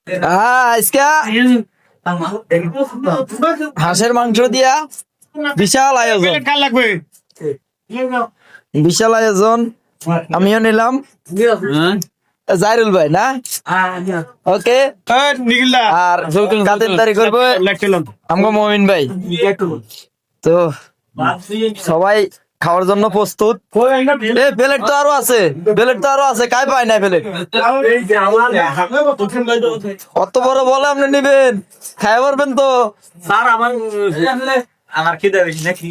আজকে হাঁসের মাংস দিয়া বিশাল আয়োজন, বিশাল আয়োজন। আমিও নিলাম, জাইরুল ভাই না, ওকে। আর খাতিরদারি করবো আমগো মমিন ভাই। তো সবাই খাওয়ার জন্য প্রস্তুত। প্লেট তো আরো আছে, প্লেট তো আরো আছে, কাই পায় না প্লেট। অত বড় বলে আপনি নিবেন, খাই পারবেন তো? আমার খিদে বেশি নাকি?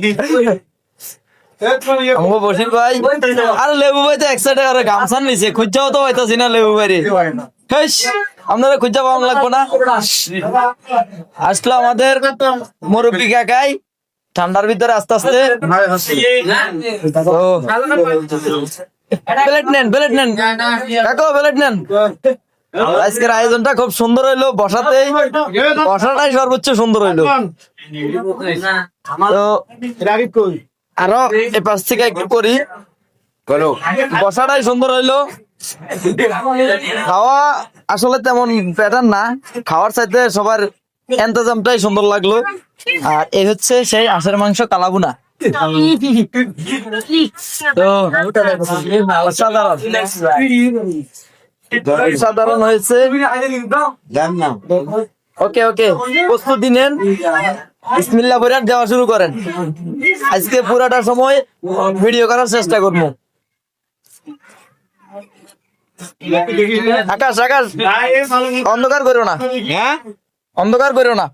বসির ভাই আর লেবু ভাই তো একসাথে আর গামছান নিছে, খুঁজাও তো পাইতাছি না লেবু ভাই। আপনারা খুঁজা পাওয়া লাগবো না। আসলো আমাদের মুরব্বী কাকাই ঠান্ডার ভিতরে আস্তে আস্তে। প্লেট নেন, প্লেট নেন কাকু, প্লেট নেন। আজকের আয়োজনটা খুব সুন্দর হইলো, বসাতেই বসাটাই সর্বোচ্চ সুন্দর হইলো। তো আরো এ পাশ থেকে একটু করি, বসাটাই সুন্দর হইলো। খাওয়া আসলে তেমন প্যাটার্ন না, খাওয়ার চাইতে সবার এন্তজামটাই সুন্দর লাগলো। আর এই হচ্ছে সেই হাঁসের মাংস কালাবুনা। তো সাধারণ হয়েছে। ওকে ওকে, প্রস্তুতি নেন, বিসমিল্লাহ বলে দেওয়া শুরু করেন। আজকে পুরাটা সময় ভিডিও করার চেষ্টা করবো। আকাশ আকাশ অন্ধকার করো না, অন্ধকার করো না।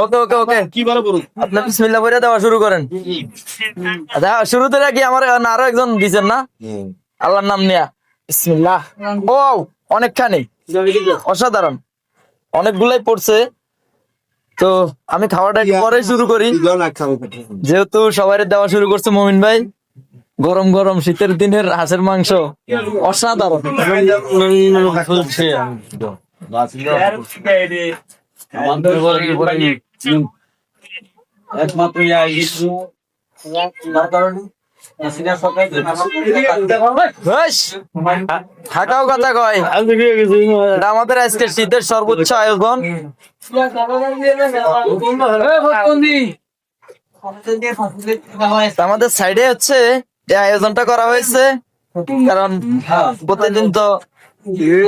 ওকে ওকে ওকে, আপনার বিসমিল্লাহ বলে দেওয়া শুরু করেন। আচ্ছা, শুরুতে নাকি আমার আরো একজন দিচ্ছেন না, আল্লাহর নাম নিয়া বিসমিল্লাহ। ও অনেকখানি, অসাধারণ, অনেকগুলাই পড়ছে। তো আমি খাওয়াটা একটু পরে শুরু করি, যেহেতু সবাই দেওয়া শুরু করছে মমিন ভাই। গরম গরম শীতের দিনের হাঁসের মাংস অসাধারণ। থাকাও কথা কয়, আমাদের আজকে শীতের সর্বোচ্চ আয়োজন। আমাদের সাইডে হচ্ছে এই আয়োজনটা করা হয়েছে, কারণ প্রতিদিন তো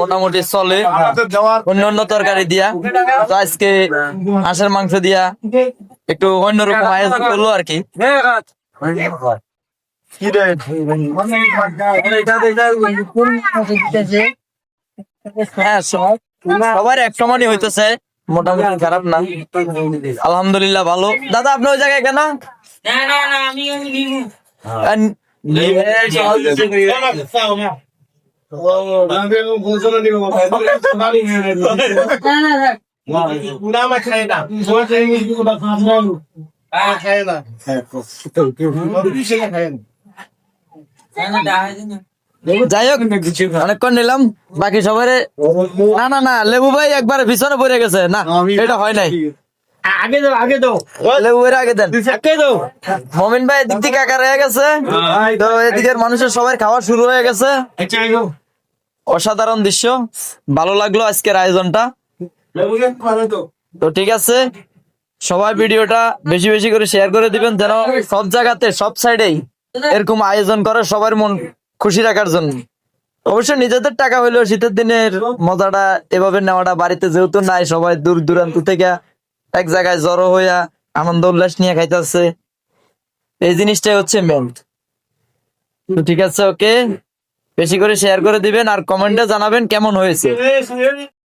মোটামুটি চলে অন্য অন্য তরকারি দিয়া। তো আজকে হাঁসের মাংস দিয়া একটু অন্যরকম আয়োজন করলো আর কি। হ্যাঁ, সবার এক সমানই হইতেছে, মোটামুটি খারাপ না, আলহামদুলিল্লাহ ভালো। দাদা আপনি ওই জায়গায় কেন? যাই হোক, অনেকক্ষণ নিলাম, বাকি সবাই না না না, লেবু ভাই একবার পিছনে পড়ে গেছে না, এটা হয় নাই। আগে দাও, আগে দাও, লেবু ভাই আগে দেন। মমিন ভাই এদিক থেকে একা রয়ে গেছে, তো এদিকের মানুষের সবাই খাওয়া শুরু হয়ে গেছে। অসাধারণ দৃশ্য, ভালো লাগলো আজকের আয়োজনটা। তো ঠিক আছে, সবাই ভিডিওটা বেশি বেশি করে শেয়ার করে দিবেন, যেন সব জায়গাতে সব সাইডেই এরকম আয়োজন করে সবার মন খুশি রাখার জন্য। অবশ্যই নিজেদের টাকা হইলেও শীতের দিনের মজাটা এভাবে নেওয়াটা, বাড়িতে যেহেতু নাই, সবাই দূর দূরান্ত থেকে এক জায়গায় জড়ো হইয়া আনন্দ উল্লাস নিয়ে খাইতেছে, এই জিনিসটাই হচ্ছে মেন। তো ঠিক আছে, ওকে, বেশি করে শেয়ার করে দিবেন আর কমেন্টে জানাবেন কেমন হয়েছে।